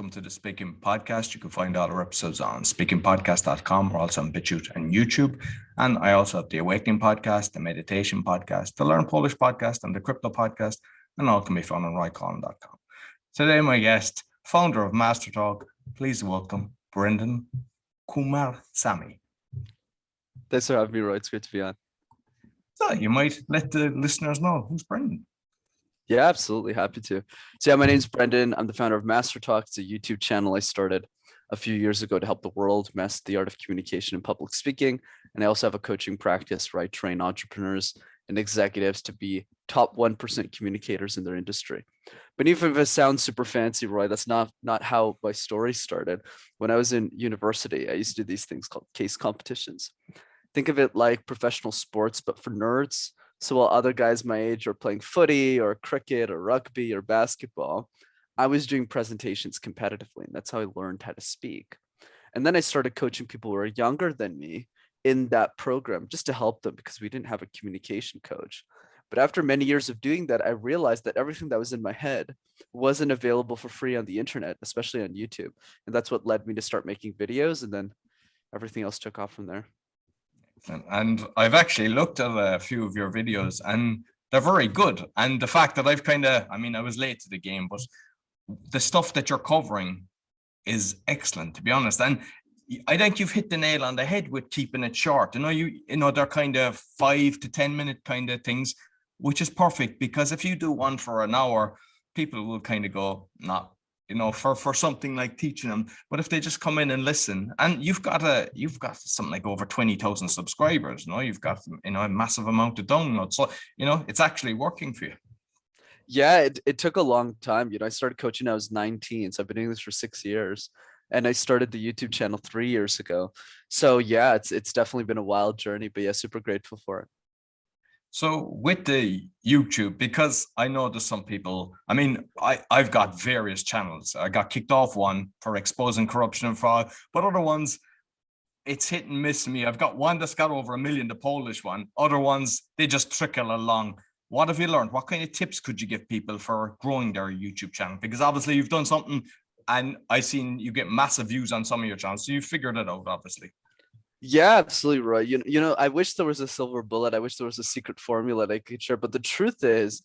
welcome to the Speaking Podcast. You can find all our episodes on speakingpodcast.com. We're also on BitChute and YouTube. And I also have the Awakening Podcast, the Meditation Podcast, the Learn Polish Podcast, and the Crypto Podcast. And all can be found on roycollin.com. Today, my guest, founder of MasterTalk, please welcome Brenden Kumarasamy. Thanks for having me, Roy. It's great to be on. So you might let the listeners know who's Brenden. Yeah, absolutely. Happy to. So yeah, my name's Brenden. I'm the founder of MasterTalk. It's a YouTube channel I started a few years ago to help the world master the art of communication and public speaking. And I also have a coaching practice where I train entrepreneurs and executives to be top 1% communicators in their industry. But even if it sounds super fancy, Roy, that's not how my story started. When I was in university, I used to do these things called case competitions. Think of it like professional sports, but for nerds. So while other guys my age are playing footy or cricket or rugby or basketball, I was doing presentations competitively. And that's how I learned how to speak. And then I started coaching people who were younger than me in that program just to help them because we didn't have a communication coach. But after many years of doing that, I realized that everything that was in my head wasn't available for free on the internet, especially on YouTube. And that's what led me to start making videos. And then everything else took off from there. And I've actually looked at a few of your videos and they're very good. And the fact that I was late to the game, but the stuff that you're covering is excellent, to be honest. And I think you've hit the nail on the head with keeping it short. You know, they're kind of 5 to 10 minute kind of things, which is perfect because if you do one for an hour, people will kind of go, not. For something like teaching them. But if they just come in and listen, and you've got something like over 20,000 subscribers, you've got, a massive amount of downloads. So, it's actually working for you. Yeah, it took a long time. I started coaching when I was 19. So I've been doing this for 6 years. And I started the YouTube channel 3 years ago. So yeah, it's definitely been a wild journey, but yeah, super grateful for it. So with the YouTube, because I know there's some people, I've got various channels. I got kicked off one for exposing corruption and fraud, but other ones, it's hit and miss me. I've got one that's got over 1 million, the Polish one. Other ones, they just trickle along. What have you learned? What kind of tips could you give people for growing their YouTube channel? Because obviously you've done something and I've seen you get massive views on some of your channels. So you figured it out, obviously. Yeah, absolutely right. I wish there was a silver bullet. I wish there was a secret formula that I could share. But the truth is,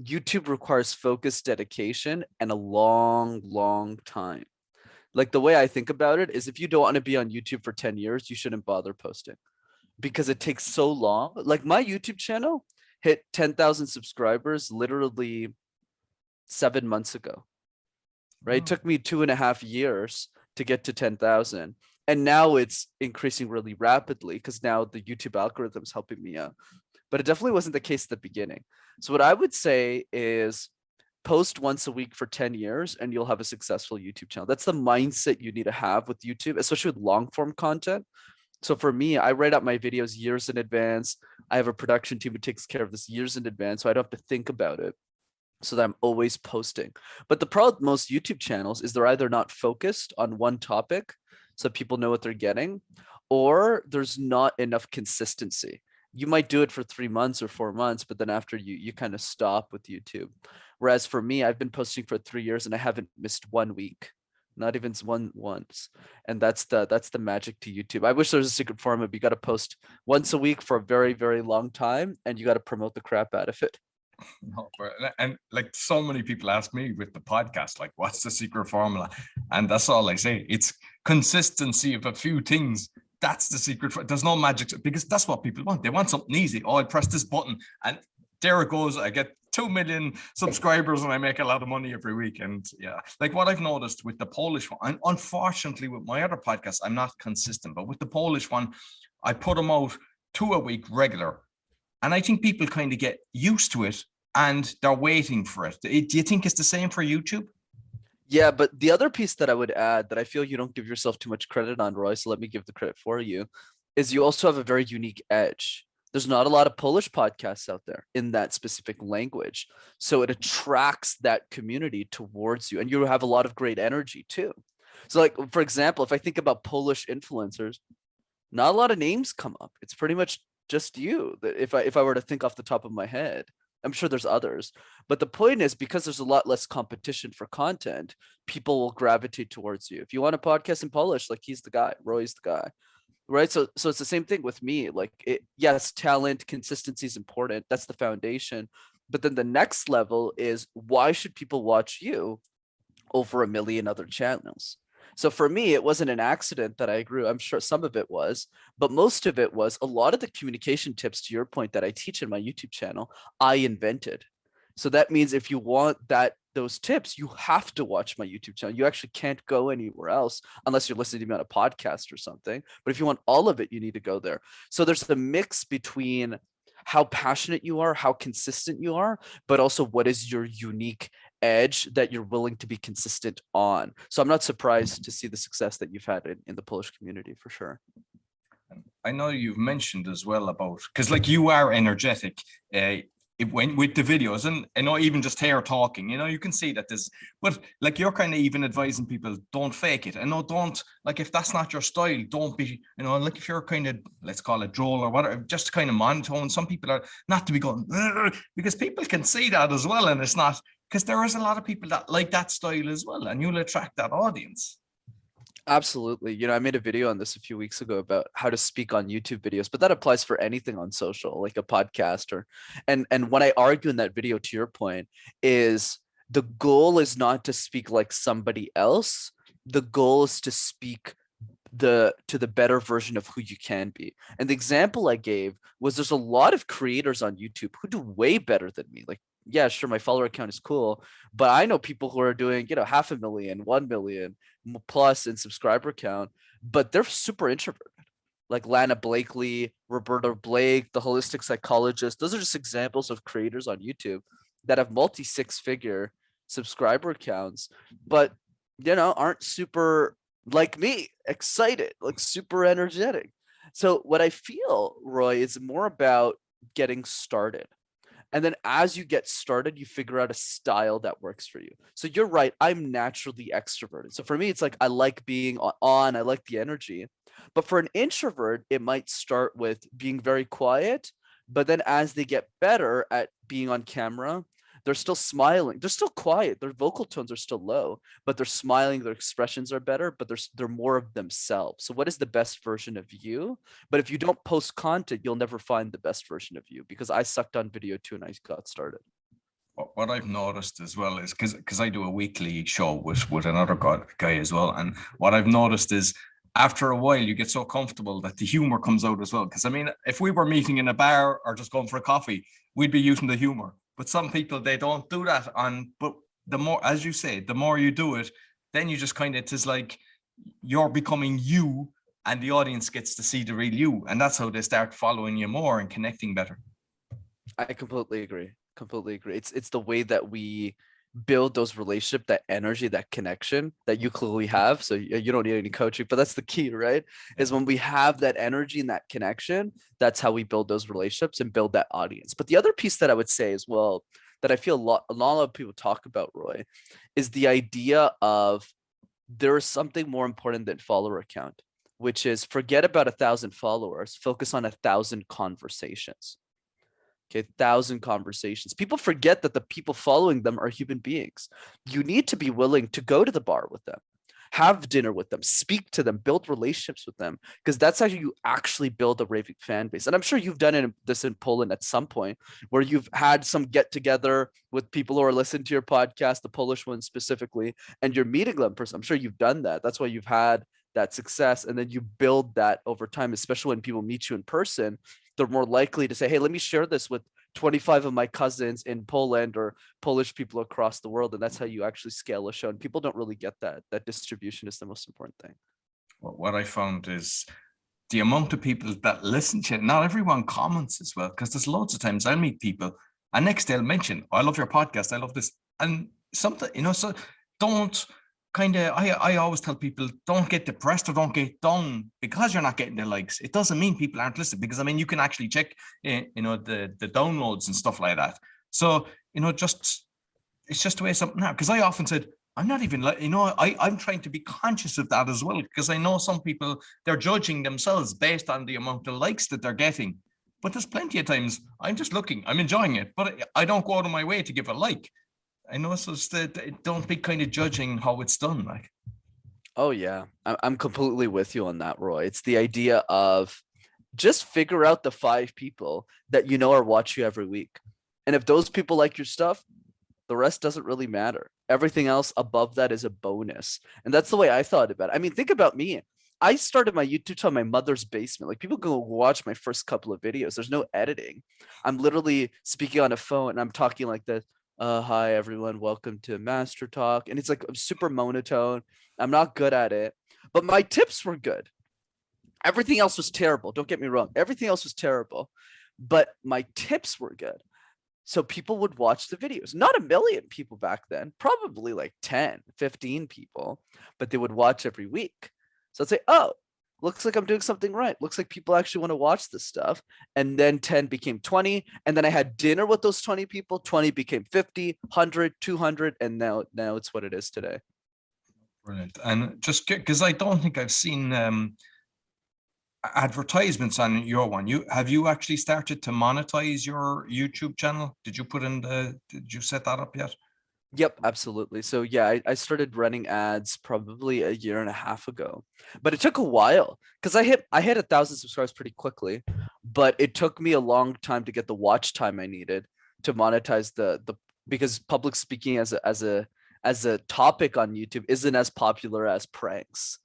YouTube requires focused dedication and a long, long time. Like the way I think about it is if you don't want to be on YouTube for 10 years, you shouldn't bother posting because it takes so long. Like my YouTube channel hit 10,000 subscribers literally 7 months ago, right? It took me 2.5 years to get to 10,000. And now it's increasing really rapidly because now the YouTube algorithm is helping me out. But it definitely wasn't the case at the beginning. So what I would say is post once a week for 10 years and you'll have a successful YouTube channel. That's the mindset you need to have with YouTube, especially with long form content. So for me, I write out my videos years in advance. I have a production team who takes care of this years in advance, so I don't have to think about it. So that I'm always posting. But the problem with most YouTube channels is they're either not focused on one topic so people know what they're getting, or there's not enough consistency. You might do it for 3 months or 4 months, but then after you kind of stop with YouTube. Whereas for me, I've been posting for 3 years and I haven't missed 1 week, not even once. And that's the magic to YouTube. I wish there was a secret formula, but you got to post once a week for a very, very long time and you got to promote the crap out of it. No, and like so many people ask me with the podcast, like, what's the secret formula? And that's all I say. It's consistency of a few things. That's the secret. There's no magic because that's what people want. They want something easy. Oh, I press this button and there it goes. I get 2 million subscribers and I make a lot of money every week. And yeah, like what I've noticed with the Polish one, and unfortunately with my other podcasts, I'm not consistent, but with the Polish one, I put them out 2 a week regular. And I think people kind of get used to it and they're waiting for it. Do you think it's the same for YouTube? Yeah, but the other piece that I would add that I feel you don't give yourself too much credit on, Roy, so let me give the credit for you, is you also have a very unique edge. There's not a lot of Polish podcasts out there in that specific language. So it attracts that community towards you and you have a lot of great energy too. So like, for example, if I think about Polish influencers, not a lot of names come up. It's pretty much just you. If I were to think off the top of my head, I'm sure there's others, but the point is, because there's a lot less competition for content, people will gravitate towards you. If you want a podcast in Polish, like he's the guy, Roy's the guy, right? So it's the same thing with me. Like, yes, talent, consistency is important. That's the foundation. But then the next level is, why should people watch you over a million other channels? So for me, it wasn't an accident that I grew. I'm sure some of it was, but most of it was a lot of the communication tips, to your point, that I teach in my YouTube channel, I invented. So that means if you want those tips, you have to watch my YouTube channel. You actually can't go anywhere else unless you're listening to me on a podcast or something. But if you want all of it, you need to go there. So there's a mix between how passionate you are, how consistent you are, but also what is your unique edge that you're willing to be consistent on. So I'm not surprised to see the success that you've had in the Polish community, for sure. I know you've mentioned as well about, because like you are energetic it went with the videos, and I know even just here talking, you can see that there's, but like you're kind of even advising people, don't fake it. I know, don't, like, if that's not your style, don't be, like if you're kind of, let's call it droll or whatever, just kind of monotone. Some people are not to be going, because people can see that as well, and it's not, because there is a lot of people that like that style as well, and you'll attract that audience. Absolutely. I made a video on this a few weeks ago about how to speak on YouTube videos, but that applies for anything on social, like a podcast and what I argue in that video, to your point, is the goal is not to speak like somebody else. The goal is to speak to the better version of who you can be. And the example I gave was, there's a lot of creators on YouTube who do way better than me. Like, yeah, sure, my follower account is cool, but I know people who are doing, 500,000, 1 million plus in subscriber count, but they're super introverted. Like Lana Blakely, Roberta Blake, the holistic psychologist. Those are just examples of creators on YouTube that have multi-6-figure subscriber counts, but aren't super, like me, excited, like super energetic. So what I feel, Roy, is more about getting started. And then as you get started, you figure out a style that works for you. So you're right, I'm naturally extroverted. So for me, it's like, I like being on, I like the energy. But for an introvert, it might start with being very quiet, but then as they get better at being on camera, they're still smiling. They're still quiet. Their vocal tones are still low, but they're smiling. Their expressions are better, but they're more of themselves. So what is the best version of you? But if you don't post content, you'll never find the best version of you, because I sucked on video too and I got started. What I've noticed as well is, because I do a weekly show with another guy as well. And what I've noticed is, after a while, you get so comfortable that the humor comes out as well. Because I mean, if we were meeting in a bar or just going for a coffee, we'd be using the humor. But some people, they don't do that. But the more, as you say, the more you do it, then you just it is like you're becoming you, and the audience gets to see the real you. And that's how they start following you more and connecting better. I completely agree. It's the way that we build those relationships, that energy, that connection that you clearly have. So you don't need any coaching, but that's the key, right? Is when we have that energy and that connection, that's how we build those relationships and build that audience. But the other piece that I would say as well, that I feel a lot of people talk about, Roy, is the idea of, there is something more important than follower count, which is, forget about 1,000 followers, focus on 1,000 conversations. Okay, 1,000 conversations. People forget that the people following them are human beings. You need to be willing to go to the bar with them, have dinner with them, speak to them, build relationships with them, because that's how you actually build a raving fan base. And I'm sure you've done this in Poland at some point, where you've had some get together with people who are listening to your podcast, the Polish one specifically, and you're meeting them in person. I'm sure you've done that. That's why you've had that success. And then you build that over time, especially when people meet you in person. They're more likely to say, hey, let me share this with 25 of my cousins in Poland or Polish people across the world. And that's how you actually scale a show. And people don't really get that. That distribution is the most important thing. What I found is the amount of people that listen to it. Not everyone comments as well, because there's loads of times I'll meet people and next they'll mention, I love your podcast, I love this. And something, so don't I always tell people, don't get depressed or don't get down because you're not getting the likes. It doesn't mean people aren't listening, because I mean, you can actually check, the downloads and stuff like that. So, it's just the way something happens. Because I often said, I'm not even like, I'm trying to be conscious of that as well, because I know some people, they're judging themselves based on the amount of likes that they're getting. But there's plenty of times I'm just looking, I'm enjoying it, but I don't go out of my way to give a like. I know, so don't be kind of judging how it's done. Like, Oh yeah, I'm completely with you on that, Roy. It's the idea of just figure out the 5 people that you know are watch you every week. And if those people like your stuff, the rest doesn't really matter. Everything else above that is a bonus. And that's the way I thought about it. I mean, think about me. I started my YouTube channel in my mother's basement. Like people go watch my first couple of videos. There's no editing. I'm literally speaking on a phone and I'm talking like this. Hi everyone, welcome to MasterTalk. And it's like super monotone. I'm not good at it, but my tips were good. Everything else was terrible. Don't get me wrong. Everything else was terrible, but my tips were good. So people would watch the videos. Not a million people back then, probably like 10, 15 people, but they would watch every week. So I'd say, oh, looks like I'm doing something right. Looks like people actually want to watch this stuff. And then 10 became 20. And then I had dinner with those 20 people. 20 became 50, 100, 200. And now it's what it is today. brilliant. And just because I don't think I've seen advertisements on your one. Have you actually started to monetize your YouTube channel? Did you set that up yet? Yep, absolutely. So yeah, I started running ads probably a year and a half ago, but it took a while because I hit 1,000 subscribers pretty quickly, but it took me a long time to get the watch time I needed to monetize the because public speaking as a topic on YouTube isn't as popular as pranks,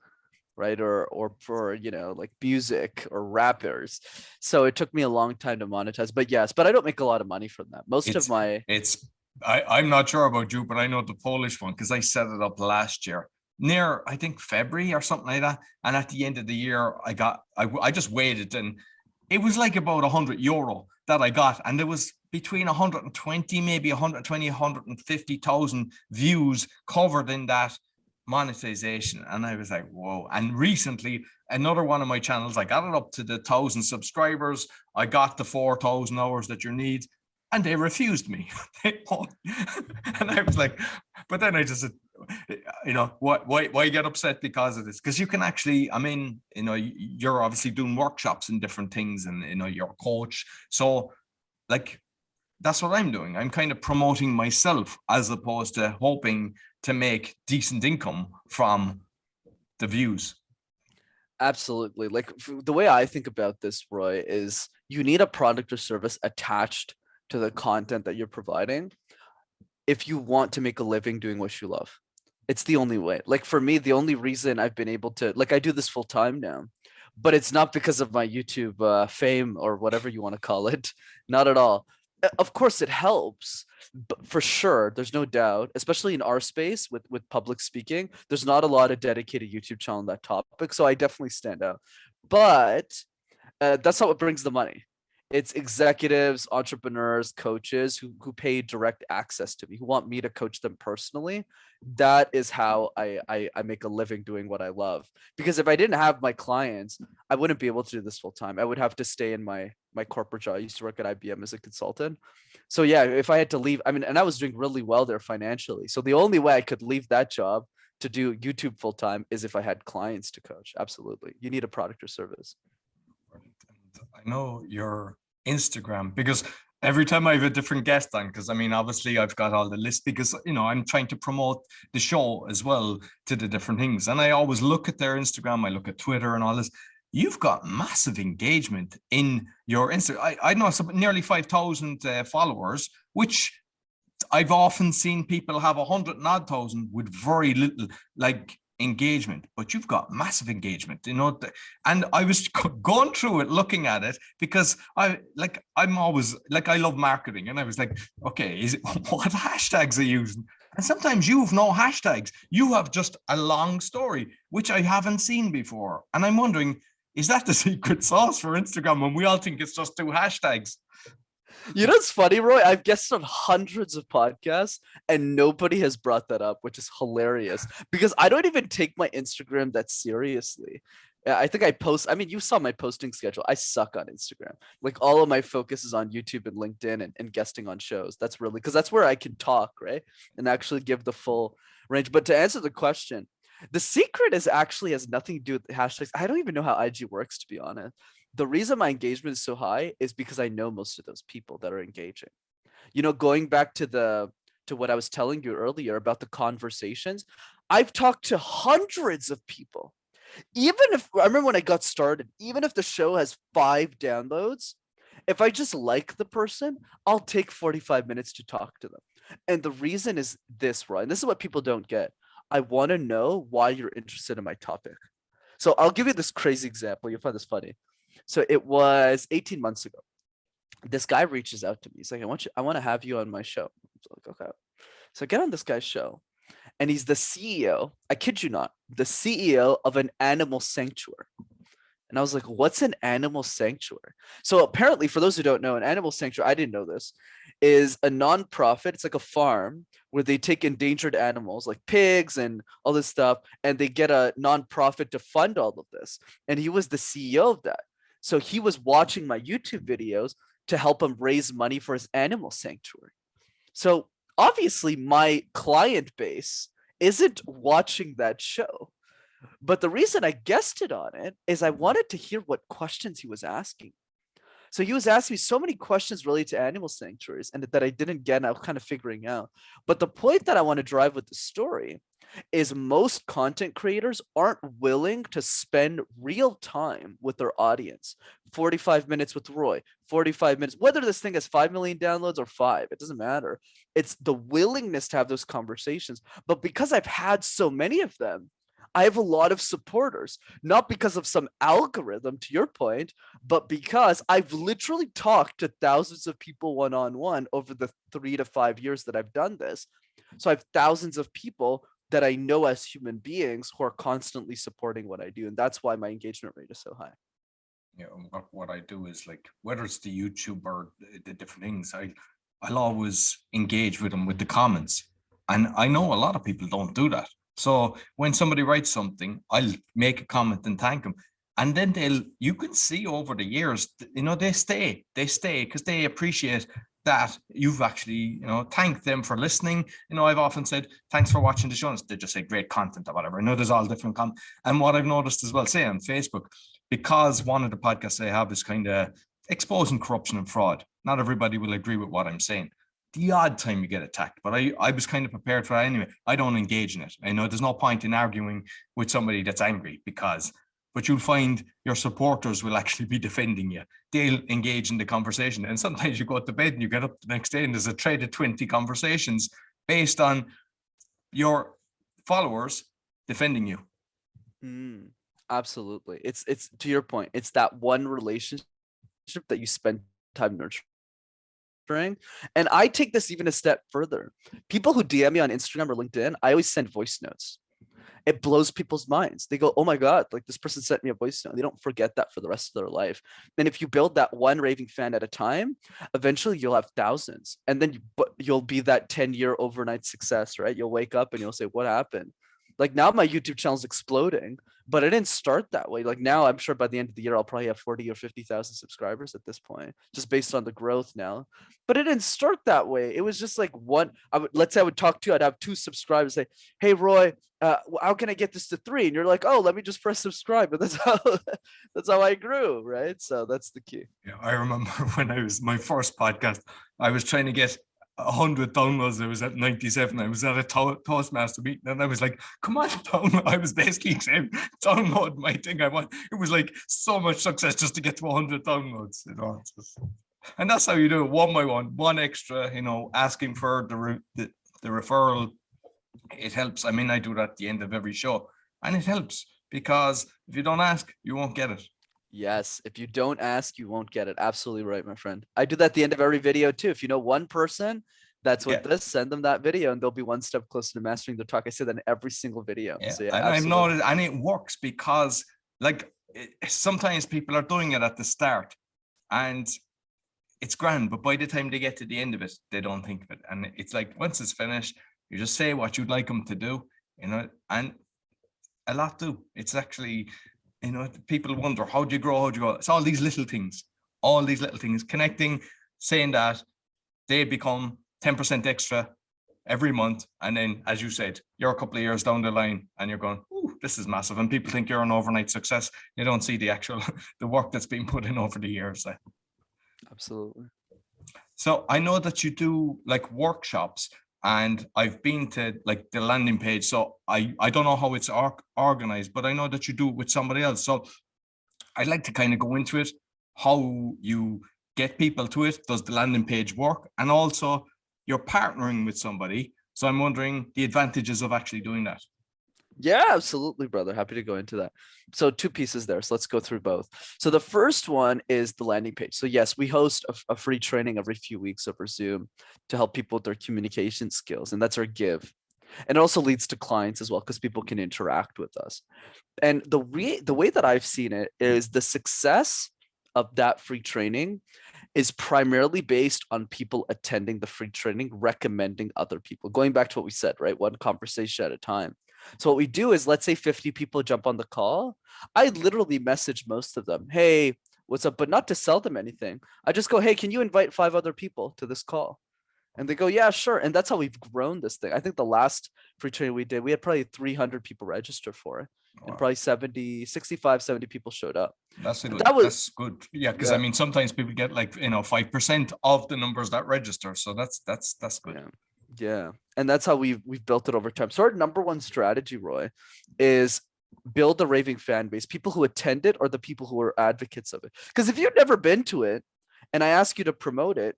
right? Or for, like music or rappers. So it took me a long time to monetize, but yes, but I don't make a lot of money from that. I'm not sure about you, but I know the Polish one because I set it up last year near, I think, February or something like that. And at the end of the year, I just waited, and it was like about €100 that I got. And there was between 120, maybe 120, 150,000 views covered in that monetization. And I was like, whoa. And recently, another one of my channels, I got it up to the 1,000 subscribers. I got the 4,000 hours that you need. And they refused me. And I was like, but then I just said, why get upset because of this? Because you can actually, I mean, you're obviously doing workshops and different things, and you're a coach. So like, that's what I'm doing. I'm kind of promoting myself as opposed to hoping to make decent income from the views. Absolutely. Like the way I think about this, Roy, is you need a product or service attached to the content that you're providing if you want to make a living doing what you love. It's the only way. Like for me, the only reason I've been able to, like, I do this full time now, but it's not because of my YouTube fame or whatever you want to call it. Not at all. Of course it helps, but for sure, there's no doubt, especially in our space with public speaking, there's not a lot of dedicated YouTube channel on that topic. So I definitely stand out, but that's not what brings the money. It's executives, entrepreneurs, coaches who pay direct access to me, who want me to coach them personally. That is how I make a living doing what I love. Because if I didn't have my clients, I wouldn't be able to do this full time. I would have to stay in my corporate job. I used to work at IBM as a consultant. So yeah, if I had to leave, I mean, and I was doing really well there financially. So the only way I could leave that job to do YouTube full time is if I had clients to coach. Absolutely. You need a product or service. I know your Instagram, because every time I have a different guest on, because I mean, obviously I've got all the list because, I'm trying to promote the show as well to the different things. And I always look at their Instagram, I look at Twitter and all this. You've got massive engagement in your Instagram. I know nearly 5,000 followers, which I've often seen people have 100,000 with very little engagement, but you've got massive engagement, and I was going through it, looking at it, because I'm always I love marketing, and I was like, okay, what hashtags are you using? And sometimes you have no hashtags, you have just a long story, which I haven't seen before. And I'm wondering, is that the secret sauce for Instagram when we all think it's just 2 hashtags? You know, it's funny, Roy. I've guested on hundreds of podcasts and nobody has brought that up, which is hilarious because I don't even take my Instagram that seriously. I think I mean, you saw my posting schedule. I suck on Instagram. Like all of my focus is on YouTube and LinkedIn and guesting on shows. That's really because that's where I can talk, right? And actually give the full range. But to answer the question, the secret is actually has nothing to do with the hashtags. I don't even know how IG works, to be honest. The reason my engagement is so high is because I know most of those people that are engaging. Going back to what I was telling you earlier about the conversations, I've talked to hundreds of people. Even if I remember when I got started, even if the show has 5 downloads, if I just like the person, I'll take 45 minutes to talk to them. And the reason is this, Ryan. This is what people don't get. I want to know why you're interested in my topic. So I'll give you this crazy example. You'll find this funny. So it was 18 months ago. This guy reaches out to me. He's like, I want to have you on my show. So like, okay. So I get on this guy's show, and he's the CEO. I kid you not, the CEO of an animal sanctuary. And I was like, what's an animal sanctuary? So apparently, for those who don't know, an animal sanctuary, I didn't know this, is a nonprofit. It's like a farm where they take endangered animals like pigs and all this stuff, and they get a nonprofit to fund all of this. And he was the CEO of that. So he was watching my YouTube videos to help him raise money for his animal sanctuary. So obviously, my client base isn't watching that show. But the reason I guested on it is I wanted to hear what questions he was asking. So he was asking me so many questions related to animal sanctuaries and that I didn't get, and I was kind of figuring out. But the point that I want to drive with the story is most content creators aren't willing to spend real time with their audience. 45 minutes with Roy, 45 minutes, whether this thing has 5 million downloads or 5, it doesn't matter. It's the willingness to have those conversations. But because I've had so many of them, I have a lot of supporters, not because of some algorithm, to your point, but because I've literally talked to thousands of people one-on-one over the 3 to 5 years that I've done this. So I have thousands of people that I know as human beings who are constantly supporting what I do. And that's why my engagement rate is so high. Yeah, what I do is, like, whether it's the YouTube or the different things, I'll always engage with them with the comments. And I know a lot of people don't do that. So when somebody writes something, I'll make a comment and thank them. And then you can see over the years, they stay because they appreciate that you've actually, thanked them for listening. I've often said, thanks for watching the show. They just say great content or whatever. I know there's all different and what I've noticed as well, say on Facebook, because one of the podcasts I have is kind of exposing corruption and fraud. Not everybody will agree with what I'm saying. The odd time you get attacked, but I was kind of prepared for that anyway. I don't engage in it. I know there's no point in arguing with somebody that's angry but you'll find your supporters will actually be defending you. They'll engage in the conversation. And sometimes you go to bed and you get up the next day and there's a thread of 20 conversations based on your followers defending you. Absolutely. It's to your point, it's that one relationship that you spend time nurturing. And I take this even a step further. People who DM me on Instagram or LinkedIn, I always send voice notes. It blows people's minds. They go, oh my God, like this person sent me a voice note. They don't forget that for the rest of their life. And if you build that one raving fan at a time, eventually you'll have thousands. And then you'll be that 10-year overnight success, right? You'll wake up and you'll say, what happened? Like now my YouTube channel is exploding, but I didn't start that way. Like now I'm sure by the end of the year, I'll probably have 40 or 50,000 subscribers at this point, just based on the growth now. But it didn't start that way. It was just like let's say I would talk to you, I'd have 2 subscribers say, hey, Roy, how can I get this to 3? And you're like, oh, let me just press subscribe. And that's how I grew, right? So that's the key. Yeah, I remember when I was my first podcast, I was trying to get 100 downloads. I was at 97. I was at a Toastmaster meeting, and I was like, "Come on, download!" I was basically saying, "Download my thing." I want. It was like so much success just to get to 100 downloads. And that's how you do it, one by one extra. Asking for the referral. It helps. I mean, I do that at the end of every show, and it helps because if you don't ask, you won't get it. Yes, if you don't ask, you won't get it. Absolutely right, my friend. I do that at the end of every video too. If you know one person that's with this, send them that video and they'll be one step closer to mastering their talk. I say that in every single video. Yeah, So, yeah, and I've noticed, and it works because sometimes people are doing it at the start and it's grand, but by the time they get to the end of it, they don't think of it. And it's like, once it's finished, you just say what you'd like them to do, and a lot do. It's actually, people wonder, how do you grow? It's all these little things, connecting, saying that they become 10% extra every month. And then, as you said, you're a couple of years down the line and you're going, "Ooh, this is massive," and people think you're an overnight success. You don't see the actual the work that's been put in over the years. Absolutely. So I know that you do like workshops, and I've been to like the landing page. So I don't know how it's organized, but I know that you do it with somebody else. So I'd like to kind of go into it, how you get people to it. Does the landing page work? And also you're partnering with somebody. So I'm wondering the advantages of actually doing that. Yeah, absolutely, brother. Happy to go into that. So two pieces there. So let's go through both. So the first one is the landing page. So yes, we host a free training every few weeks over Zoom to help people with their communication skills. And that's our give. And it also leads to clients as well, because people can interact with us. And the way that I've seen it is the success of that free training is primarily based on people attending the free training, recommending other people. Going back to what we said, right? One conversation at a time. So what we do is, let's say 50 people jump on the call. I literally message most of them, "Hey, what's up?" But not to sell them anything. I just go, "Hey, can you invite 5 other people to this call?" And they go, "Yeah, sure." And that's how we've grown this thing. I think the last free training we did, we had probably 300 people register for it. And Wow. probably 65, 70 people showed up. That's And good. that was, That's good. Yeah, because yeah, I mean, sometimes people get like 5% of the numbers that register. So that's good. yeah, yeah. And that's how we've built it over time. So our number one strategy, Roy, is build a raving fan base. People who attend it are the people who are advocates of it. Because if you've never been to it and I ask you to promote it,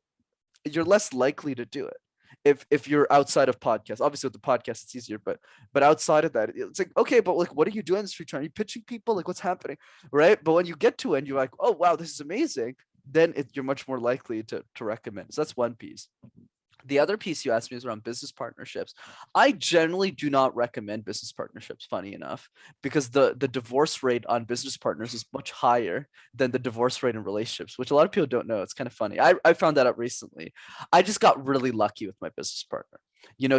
you're less likely to do it. If you're outside of podcasts, obviously with the podcast it's easier, but outside of that, it's like, okay, but like, what are you doing in the street? Are you pitching people? Like, what's happening, right? But when you get to it and you're like, oh wow, this is amazing, then you're much more likely to recommend. So that's one piece. The other piece you asked me is around business partnerships. I generally do not recommend business partnerships, funny enough, because the divorce rate on business partners is much higher than the divorce rate in relationships, which a lot of people don't know. It's kind of funny. I found that out recently. I just got really lucky with my business partner.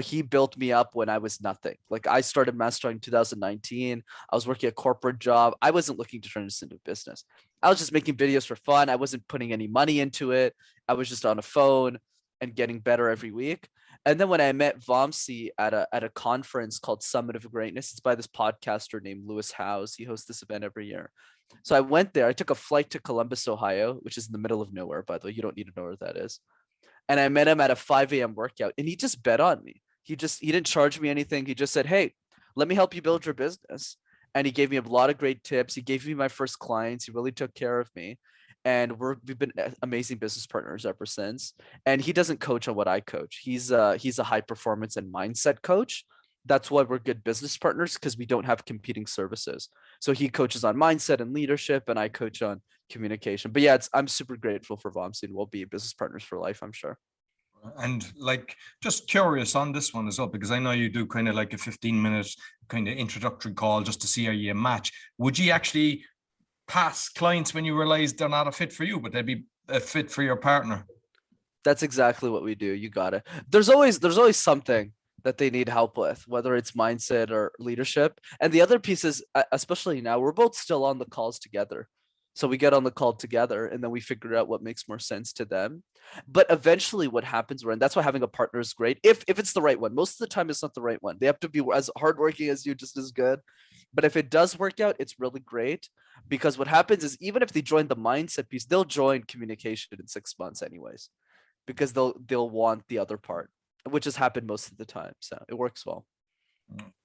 He built me up when I was nothing. Like, I started MasterTalk in 2019. I was working a corporate job. I wasn't looking to turn this into business. I was just making videos for fun. I wasn't putting any money into it. I was just on a phone and getting better every week. And then when I met Vamsi at a conference called Summit of Greatness, it's by this podcaster named Lewis Howes. He hosts this event every year. So I went there. I took a flight to Columbus, Ohio, which is in the middle of nowhere, by the way. You don't need to know where that is. And I met him at a 5 a.m. workout, and he just bet on me. He didn't charge me anything. He just said, "Hey, let me help you build your business." And he gave me a lot of great tips. He gave me my first clients. He really took care of me. And we've been amazing business partners ever since. And he doesn't coach on what I coach. He's a high performance and mindset coach. That's why we're good business partners, because we don't have competing services. So he coaches on mindset and leadership, and I coach on communication. But yeah, I'm super grateful for Vamsi, and we'll be business partners for life, I'm sure. And like, just curious on this one as well, because I know you do kind of like a 15-minute kind of introductory call just to see how you match. Would you actually pass clients when you realize they're not a fit for you, but they'd be a fit for your partner? That's exactly what we do. You got it. There's always something that they need help with, whether it's mindset or leadership. And the other piece is, especially now, we're both still on the calls together. So we get on the call together, and then we figure out what makes more sense to them. But eventually what happens, and that's why having a partner is great, if it's the right one. Most of the time it's not the right one. They have to be as hardworking as you, just as good. But if it does work out, it's really great, because what happens is, even if they join the mindset piece, they'll join communication in 6 months anyways, because they'll want the other part, which has happened most of the time. So it works well.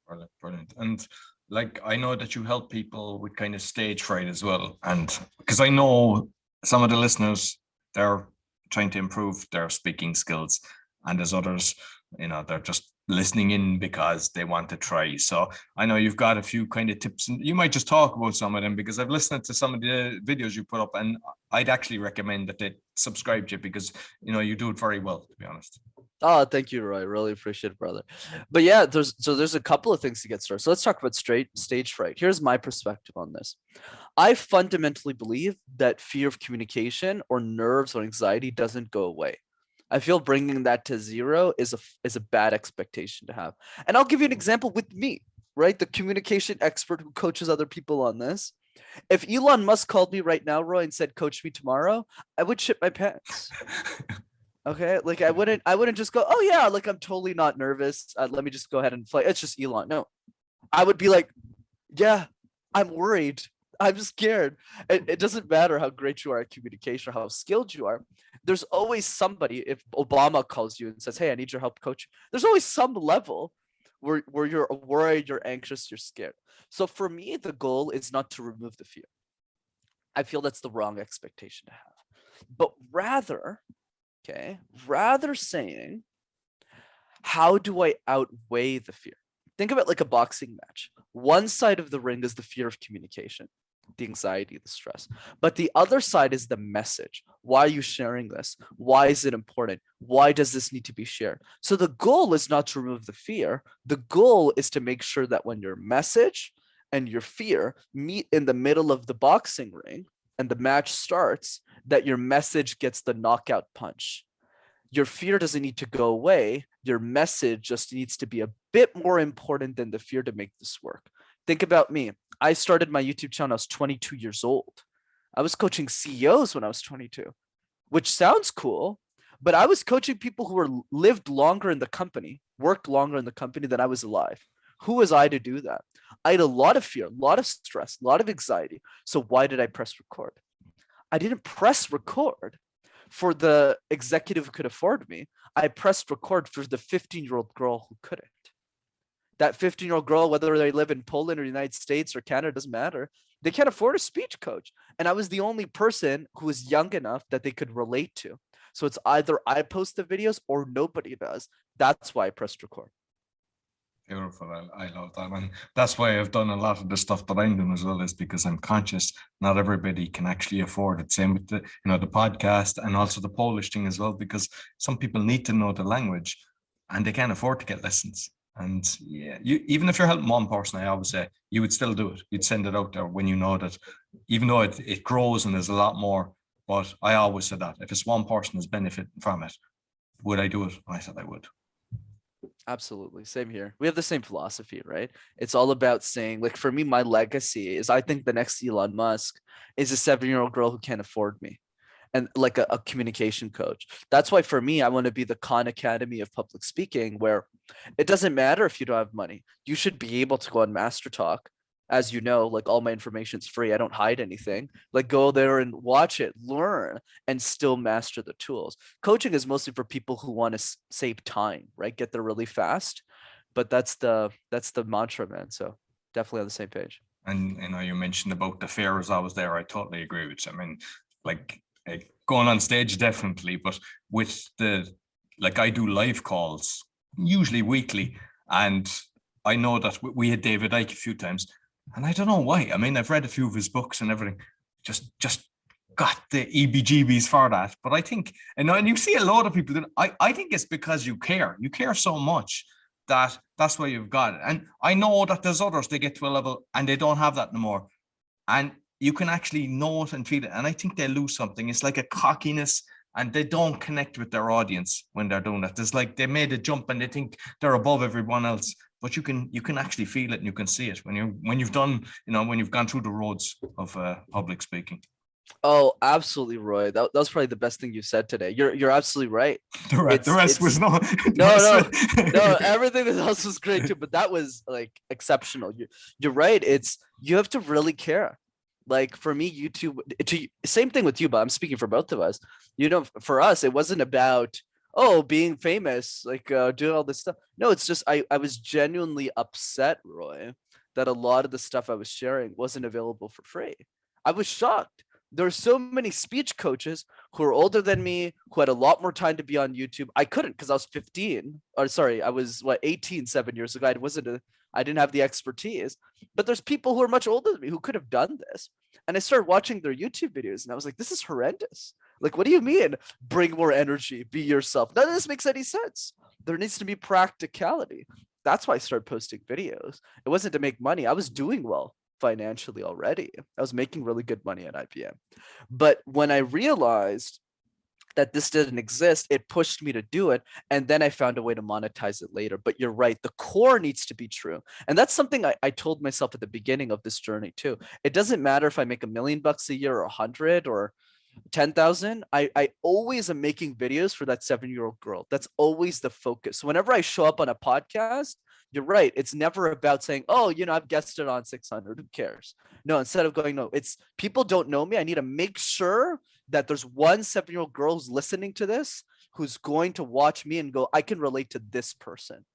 Brilliant, brilliant. And like, I know that you help people with kind of stage fright as well. And because I know some of the listeners, they're trying to improve their speaking skills, and there's others, they're just listening in because they want to try. So I know you've got a few kind of tips, and you might just talk about some of them, because I've listened to some of the videos you put up, and I'd actually recommend that they subscribe to you, because you do it very well, to be honest. Oh, thank you, Roy. Really appreciate it, brother. But yeah, there's a couple of things to get started. So let's talk about stage fright. Here's my perspective on this. I fundamentally believe that fear of communication, or nerves or anxiety, doesn't go away. I feel bringing that to zero is a bad expectation to have. And I'll give you an example with me, right? The communication expert who coaches other people on this. If Elon Musk called me right now, Roy, and said, "Coach me tomorrow," I would shit my pants. Okay, like, I wouldn't just go, "Oh yeah, like, I'm totally not nervous. Let me just go ahead and fly." It's just Elon. No, I would be like, Yeah, I'm worried. I'm scared. It doesn't matter how great you are at communication or how skilled you are. There's always somebody, if Obama calls you and says, hey, I need your help coach, there's always some level where you're worried, you're anxious, you're scared. So for me, the goal is not to remove the fear. I feel that's the wrong expectation to have. But rather, okay, rather saying, how do I outweigh the fear? Think of it like a boxing match. One side of the ring is the fear of communication, the anxiety, the stress. But the other side is the message. Why are you sharing this? Why is it important? Why does this need to be shared? So the goal is not to remove the fear. The goal is to make sure that when your message and your fear meet in the middle of the boxing ring and the match starts, that your message gets the knockout punch. Your fear doesn't need to go away. Your message just needs to be a bit more important than the fear to make this work. Think about me. I started my YouTube channel when I was 22 years old. I was coaching CEOs when I was 22, which sounds cool, but I was coaching people who were lived longer in the company, worked longer in the company than I was alive. Who was I to do that? I had a lot of fear, a lot of stress, a lot of anxiety. So why did I press record? I didn't press record for the executive who could afford me. I pressed record for the 15-year-old girl who couldn't. That 15-year-old girl, whether they live in Poland or the United States or Canada, doesn't matter. They can't afford a speech coach. And I was the only person who was young enough that they could relate to. So it's either I post the videos or nobody does. That's why I pressed record. Beautiful. I love that. And that's why I've done a lot of the stuff that I'm doing as well, is because I'm conscious not everybody can actually afford it. Same with the, the podcast and also the Polish thing as well, because some people need to know the language and they can't afford to get lessons. And yeah, you, even if you're helping one person, I always say you would still do it. You'd send it out there when you know that, even though it grows and there's a lot more. But I always said that if it's one person is benefiting from it, would I do it? I said I would. Absolutely. Same here. We have the same philosophy, right? It's all about saying, like, for me, my legacy is I think the next Elon Musk is a 7-year-old girl who can't afford me and like a communication coach. That's why for me, I want to be the Khan Academy of public speaking, where it doesn't matter if you don't have money. You should be able to go on MasterTalk. As you know, like all my information's free. I don't hide anything. Like go there and watch it, learn, and still master the tools. Coaching is mostly for people who want to save time, right? Get there really fast. But that's the mantra, man. So definitely on the same page. And you mentioned about the fear is always there. I totally agree with you. I mean, like going on stage, definitely, but with like I do live calls usually weekly, and I know that we had David Icke a few times, and I don't know why. I mean, I've read a few of his books and everything. Just got the EBGBs for that. But I think, and you see a lot of people. I think it's because you care. You care so much that's why you've got it. And I know that there's others, they get to a level and they don't have that anymore. And you can actually know it and feel it. And I think they lose something. It's like a cockiness, and they don't connect with their audience when they're doing that. There's like they made a jump and they think they're above everyone else. But you can actually feel it and you can see it when you've done, when you've gone through the roads of public speaking. Oh, absolutely, Roy. That was probably the best thing you said today. You're absolutely right. The rest was no. No. Everything else was great too, but that was like exceptional. You're right. You have to really care. Like for me, YouTube. Same thing with you, but I'm speaking for both of us. For us, it wasn't about being famous, like doing all this stuff. No, it's just I was genuinely upset, Roy, that a lot of the stuff I was sharing wasn't available for free. I was shocked. There are so many speech coaches who are older than me, who had a lot more time to be on YouTube. I couldn't because I was 15, or sorry, I was 18 7 years ago. I didn't have the expertise. But there's people who are much older than me who could have done this. And I started watching their YouTube videos and I was like, this is horrendous. Like, what do you mean? Bring more energy, be yourself. None of this makes any sense. There needs to be practicality. That's why I started posting videos. It wasn't to make money. I was doing well financially already. I was making really good money at IBM. But when I realized that this didn't exist, it pushed me to do it. And then I found a way to monetize it later. But you're right, the core needs to be true. And that's something I told myself at the beginning of this journey too. It doesn't matter if I make $1 million a year or 100 or 10,000. I always am making videos for that 7-year-old girl. That's always the focus. Whenever I show up on a podcast, you're right. It's never about saying, oh, I've guested on 600. Who cares? No, instead of going, no, it's people don't know me. I need to make sure that there's one 7-year-old girl who's listening to this, who's going to watch me and go, I can relate to this person.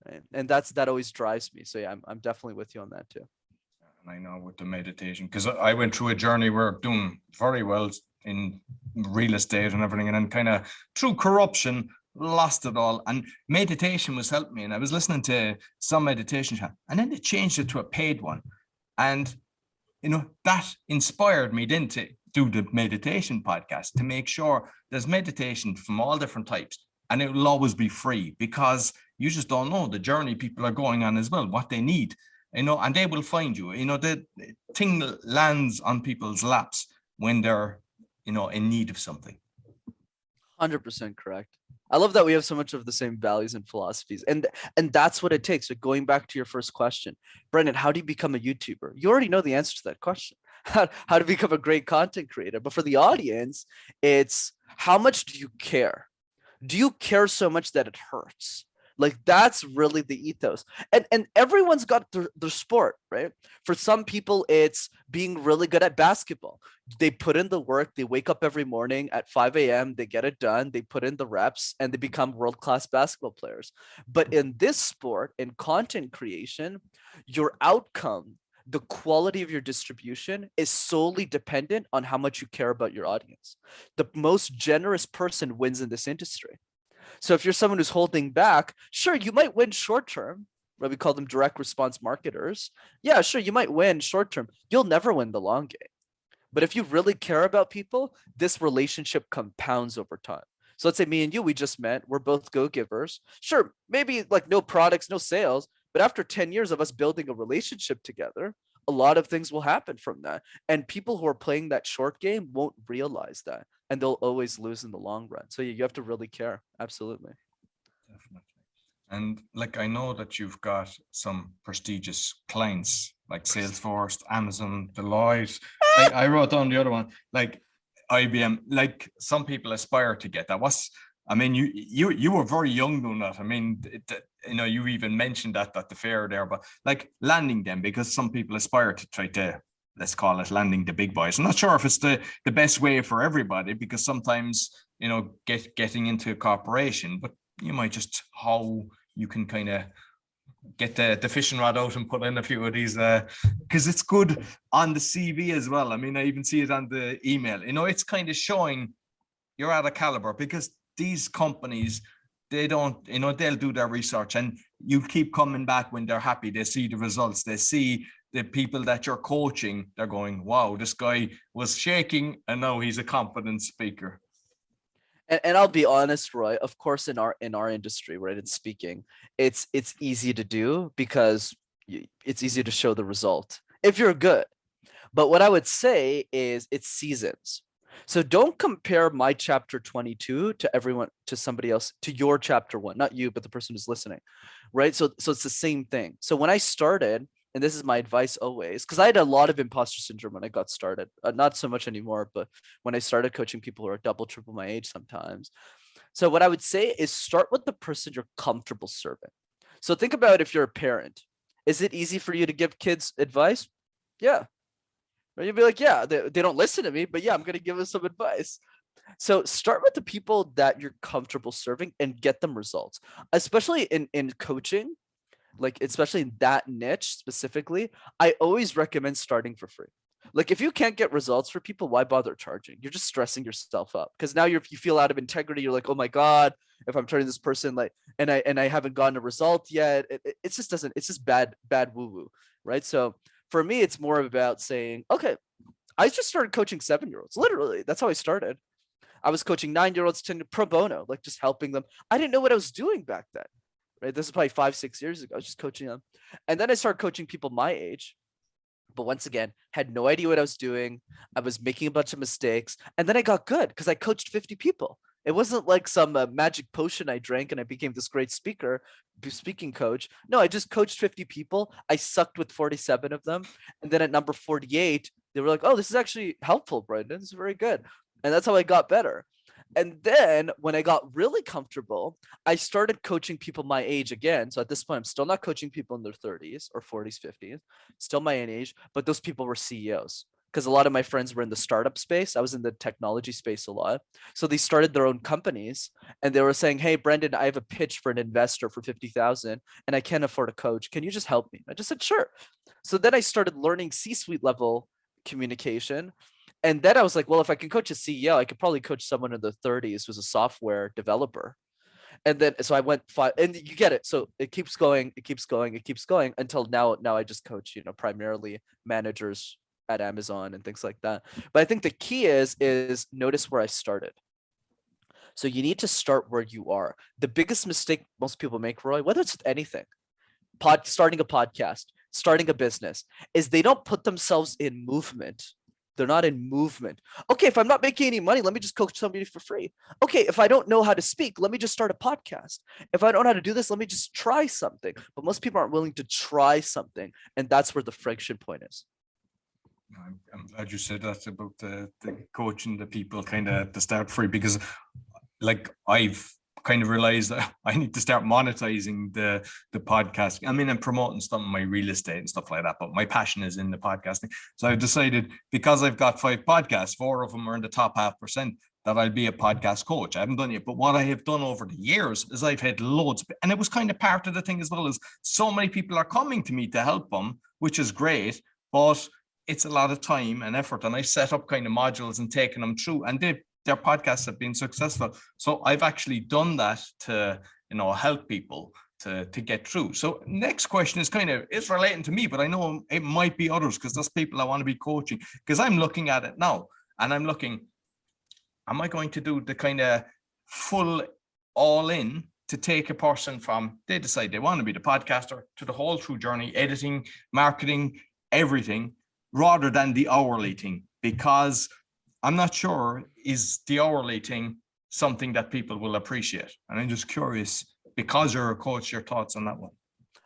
Right? And that always drives me. So yeah, I'm definitely with you on that too. And I know with the meditation, because I went through a journey where doing very well in real estate and everything, and then kind of through corruption lost it all. And meditation was helping me, and I was listening to some meditation chat, and then they changed it to a paid one, and that inspired me then to do the meditation podcast, to make sure there's meditation from all different types, and it will always be free, because you just don't know the journey people are going on as well, what they need, and they will find you. The thing lands on people's laps when they're in need of something. 100% correct. I love that we have so much of the same values and philosophies, and that's what it takes. So going back to your first question, Brenden, how do you become a YouTuber? You already know the answer to that question. How to become a great content creator. But for the audience, it's how much do you care? Do you care so much that it hurts? Like, that's really the ethos. And everyone's got their sport, right? For some people, it's being really good at basketball. They put in the work, they wake up every morning at 5 a.m., they get it done, they put in the reps, and they become world-class basketball players. But in this sport, in content creation, your outcome, the quality of your distribution is solely dependent on how much you care about your audience. The most generous person wins in this industry. So if you're someone who's holding back, sure, you might win short term, right? We call them direct response marketers. Yeah, sure, you might win short term. You'll never win the long game. But if you really care about people, this relationship compounds over time. So let's say me and you, we just met. We're both go-givers. Sure, maybe like no products, no sales, but after 10 years of us building a relationship together, a lot of things will happen from that. And people who are playing that short game won't realize that, and they'll always lose in the long run. So you have to really care. Absolutely. Definitely. And like, I know that you've got some prestigious clients like Salesforce, Amazon, Deloitte. I wrote down the other one, like IBM. Like, some people aspire to get that. You were very young doing that. I mean, you even mentioned that at the fair there, but like landing them, because some people aspire to try to, let's call it, landing the big boys. I'm not sure if it's the best way for everybody, because sometimes, getting into a corporation, but you might just, how you can kind of get the fishing rod out and put in a few of these, because it's good on the CV as well. I mean, I even see it on the email. It's kind of showing you're at a caliber, because these companies, they don't, they'll do their research, and you keep coming back when they're happy. They see the results. They see the people that you're coaching. They're going, wow, this guy was shaking and now he's a confident speaker. And I'll be honest, Roy, of course, in our industry, right, in speaking, it's easy to do because it's easy to show the result if you're good. But what I would say is it's seasons. So don't compare my chapter 22 to somebody else, to your chapter 1, not you, but the person who's listening, right? So it's the same thing. So when I started, and this is my advice always, because I had a lot of imposter syndrome when I got started, not so much anymore, but when I started coaching people who are double, triple my age sometimes. So what I would say is start with the person you're comfortable serving. So think about if you're a parent. Is it easy for you to give kids advice? Yeah. Or you'd be like, yeah, they don't listen to me, but yeah, I'm going to give them some advice. So start with the people that you're comfortable serving and get them results, especially in coaching. Like, especially in that niche specifically, I always recommend starting for free. Like, if you can't get results for people, why bother charging? You're just stressing yourself up, because now you feel out of integrity. You're like, oh my God, if I'm turning this person and I haven't gotten a result yet, it's just bad woo woo, right? So for me, it's more about saying, okay, I just started coaching 7-year-olds. Literally, that's how I started. I was coaching 9-year-olds to pro bono, like just helping them. I didn't know what I was doing back then. Right? This is probably 5-6 years ago. I was just coaching them. And then I started coaching people my age. But once again, had no idea what I was doing. I was making a bunch of mistakes. And then I got good because I coached 50 people. It wasn't like some magic potion I drank and I became this great speaking coach. No, I just coached 50 people. I sucked with 47 of them. And then at number 48, they were like, oh, this is actually helpful, Brenden. This is very good. And that's how I got better. And then when I got really comfortable, I started coaching people my age again. So at this point, I'm still not coaching people in their 30s or 40s, 50s, still my own age, but those people were CEOs because a lot of my friends were in the startup space. I was in the technology space a lot. So they started their own companies and they were saying, hey, Brenden, I have a pitch for an investor for 50,000 and I can't afford a coach. Can you just help me? I just said, sure. So then I started learning C-suite level communication. And then I was like, well, if I can coach a CEO, I could probably coach someone in their 30s who's a software developer. And then so I went five, and you get it. So it keeps going, it keeps going, it keeps going until now. Now I just coach, primarily managers at Amazon and things like that. But I think the key is notice where I started. So you need to start where you are. The biggest mistake most people make, Roy, whether it's with anything, starting a podcast, starting a business, is they don't put themselves in movement. They're not in movement. Okay, if I'm not making any money, let me just coach somebody for free. Okay, if I don't know how to speak, let me just start a podcast. If I don't know how to do this, let me just try something. But most people aren't willing to try something. And that's where the friction point is. I'm glad you said that about the coaching the people kind of at the start free, because like I've kind of realized that I need to start monetizing the podcast. I mean, I'm promoting some of my real estate and stuff like that, but my passion is in the podcasting. So I've decided, because I've got 5 podcasts, 4 of them are in the top 0.5%, that I'll be a podcast coach. I haven't done it, but what I have done over the years is I've had loads, and it was kind of part of the thing as well, is so many people are coming to me to help them, which is great, but it's a lot of time and effort. And I set up kind of modules and taken them through, and their podcasts have been successful. So I've actually done that to, help people to get through. So next question is relating to me, but I know it might be others, because there's people I want to be coaching, because I'm looking at it now and I'm looking, am I going to do the kind of full all in to take a person from, they decide they want to be the podcaster, to the whole through journey, editing, marketing, everything, rather than the hourly thing? Because I'm not sure, is the hourly thing something that people will appreciate? And I'm just curious, because you're a coach, your thoughts on that one.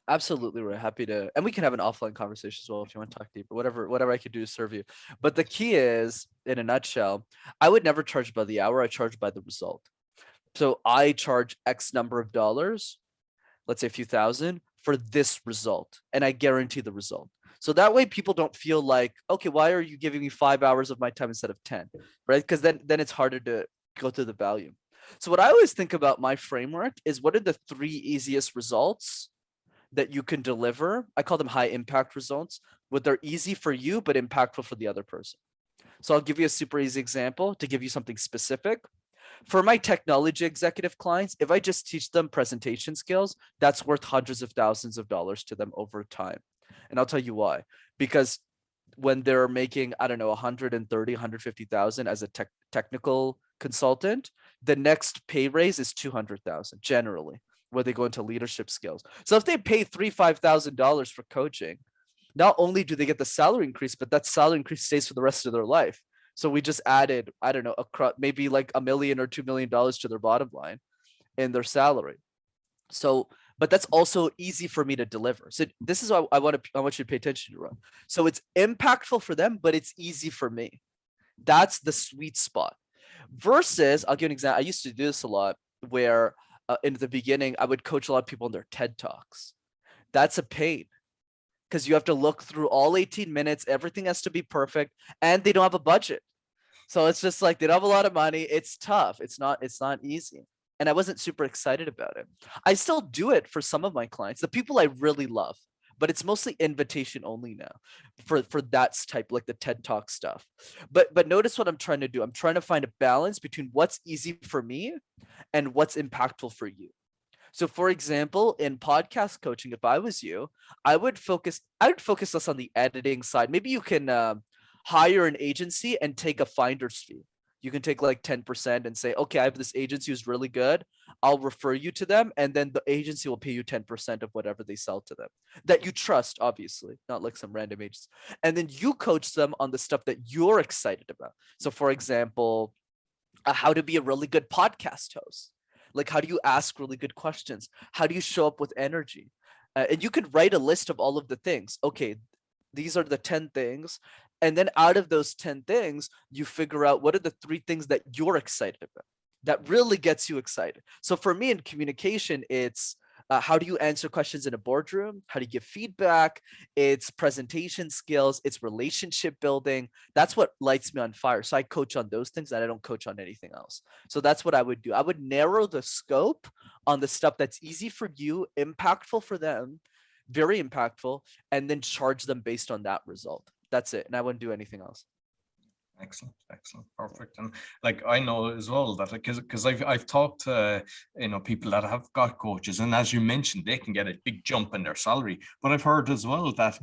Absolutely, we're happy to, and we can have an offline conversation as well if you want to talk deeper, whatever I could do to serve you. But the key is, in a nutshell, I would never charge by the hour. I charge by the result. So I charge X number of dollars, let's say a few thousand, for this result, and I guarantee the result. So that way people don't feel like, okay, why are you giving me 5 hours of my time instead of 10, right? Because then it's harder to go through the value. So what I always think about my framework is, what are the 3 easiest results that you can deliver? I call them high impact results, what they're easy for you, but impactful for the other person. So I'll give you a super easy example to give you something specific. For my technology executive clients, if I just teach them presentation skills, that's worth hundreds of thousands of dollars to them over time. And I'll tell you why. Because when they're making, I don't know, 130, 150,000 as a technical consultant, the next pay raise is 200,000 generally, where they go into leadership skills. So if they pay $3,000, $5,000 for coaching, not only do they get the salary increase, but that salary increase stays for the rest of their life. So we just added, I don't know, maybe like $1 million or $2 million to their bottom line in their salary. So, but that's also easy for me to deliver. So this is what I want you to pay attention to, Ron. So it's impactful for them, but it's easy for me. That's the sweet spot. Versus, I'll give you an example. I used to do this a lot, where in the beginning, I would coach a lot of people in their TED Talks. That's a pain, because you have to look through all 18 minutes. Everything has to be perfect, and they don't have a budget. So it's just like, they don't have a lot of money. It's tough. It's not easy. And I wasn't super excited about it. I still do it for some of my clients, the people I really love, but it's mostly invitation only now for that type, like the TED Talk stuff. But notice what I'm trying to do. I'm trying to find a balance between what's easy for me and what's impactful for you. So for example, in podcast coaching, if I was you, I would focus less on the editing side. Maybe you can hire an agency and take a finder's fee. You can take like 10% and say, okay, I have this agency who's really good. I'll refer you to them. And then the agency will pay you 10% of whatever they sell to them that you trust, obviously, not like some random agency. And then you coach them on the stuff that you're excited about. So for example, how to be a really good podcast host. Like, how do you ask really good questions? How do you show up with energy? And you could write a list of all of the things. Okay, these are the 10 things. And then out of those 10 things, you figure out what are the 3 things that you're excited about. that really gets you excited. So for me in communication, it's how do you answer questions in a boardroom? How do you give feedback? It's presentation skills. It's relationship building. That's what lights me on fire. So I coach on those things and I don't coach on anything else. So that's what I would do. I would narrow the scope on the stuff that's easy for you, impactful for them, very impactful, and then charge them based on that result. That's it. And I wouldn't do anything else. Excellent, excellent, perfect. And like I know as well that because I've talked to people that have got coaches, and as you mentioned, they can get a big jump in their salary. But I've heard as well that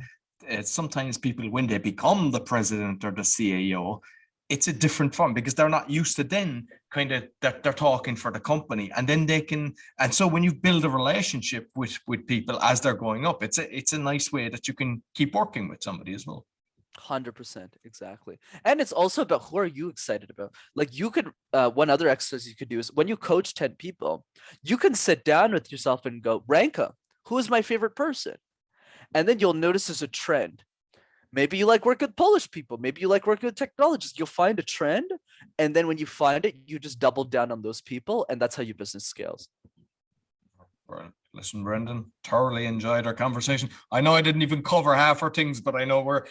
sometimes people, when they become the president or the CEO, it's a different form because they're not used to then kind of that they're talking for the company, and then they can. And so when you build a relationship with people as they're going up, it's a nice way that you can keep working with somebody as well. 100%, exactly. And it's also about who are you excited about. Like you could one other exercise you could do is when you coach 10 people, you can sit down with yourself and go rank them. Who is my favorite person? And then you'll notice there's a trend. Maybe you like working with Polish people, maybe you like working with technologists. You'll find a trend, and then when you find it, you just double down on those people, and that's how your business scales. Right. Listen, Brenden, thoroughly enjoyed our conversation. I know I didn't even cover half our things, but I know we're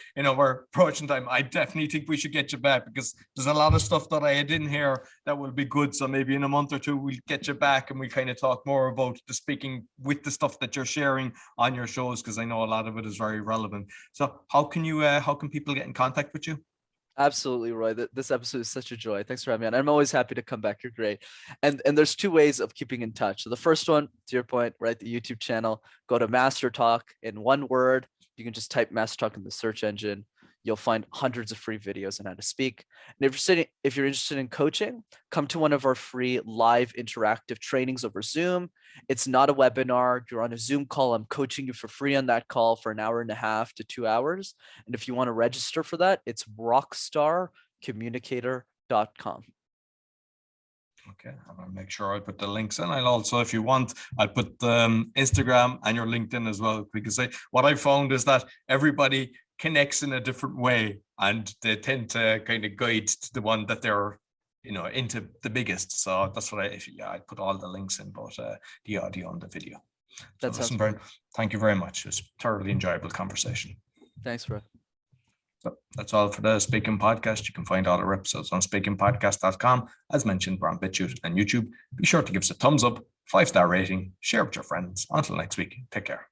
approaching time. I definitely think we should get you back because there's a lot of stuff that I didn't hear that will be good. So maybe in a month or two, we'll get you back and we kind of talk more about the speaking with the stuff that you're sharing on your shows, because I know a lot of it is very relevant. So how can people get in contact with you? Absolutely, Roy. This episode is such a joy. Thanks for having me on. I'm always happy to come back. You're great. And there's two ways of keeping in touch. So the first one, to your point, right, the YouTube channel, go to MasterTalk in one word. You can just type MasterTalk in the search engine. You'll find hundreds of free videos on how to speak. And if you're interested in coaching, come to one of our free live interactive trainings over Zoom. It's not a webinar. You're on a Zoom call. I'm coaching you for free on that call for an hour and a half to 2 hours. And if you want to register for that, it's rockstarcommunicator.com. Okay, I'll make sure I put the links in. I'll also, if you want, I'll put the Instagram and your LinkedIn as well, because what I found is that everybody connects in a different way and they tend to kind of guide to the one that they're into the biggest. So that's what I put all the links in, but the audio and the video. So listen, Brenden, thank you very much. It was a thoroughly enjoyable conversation. Thanks, bro. So that's all for the Speaking Podcast. You can find all our episodes on speakingpodcast.com. As mentioned, we're on BitChute and YouTube. Be sure to give us a thumbs up, 5-star rating, share with your friends. Until next week, take care.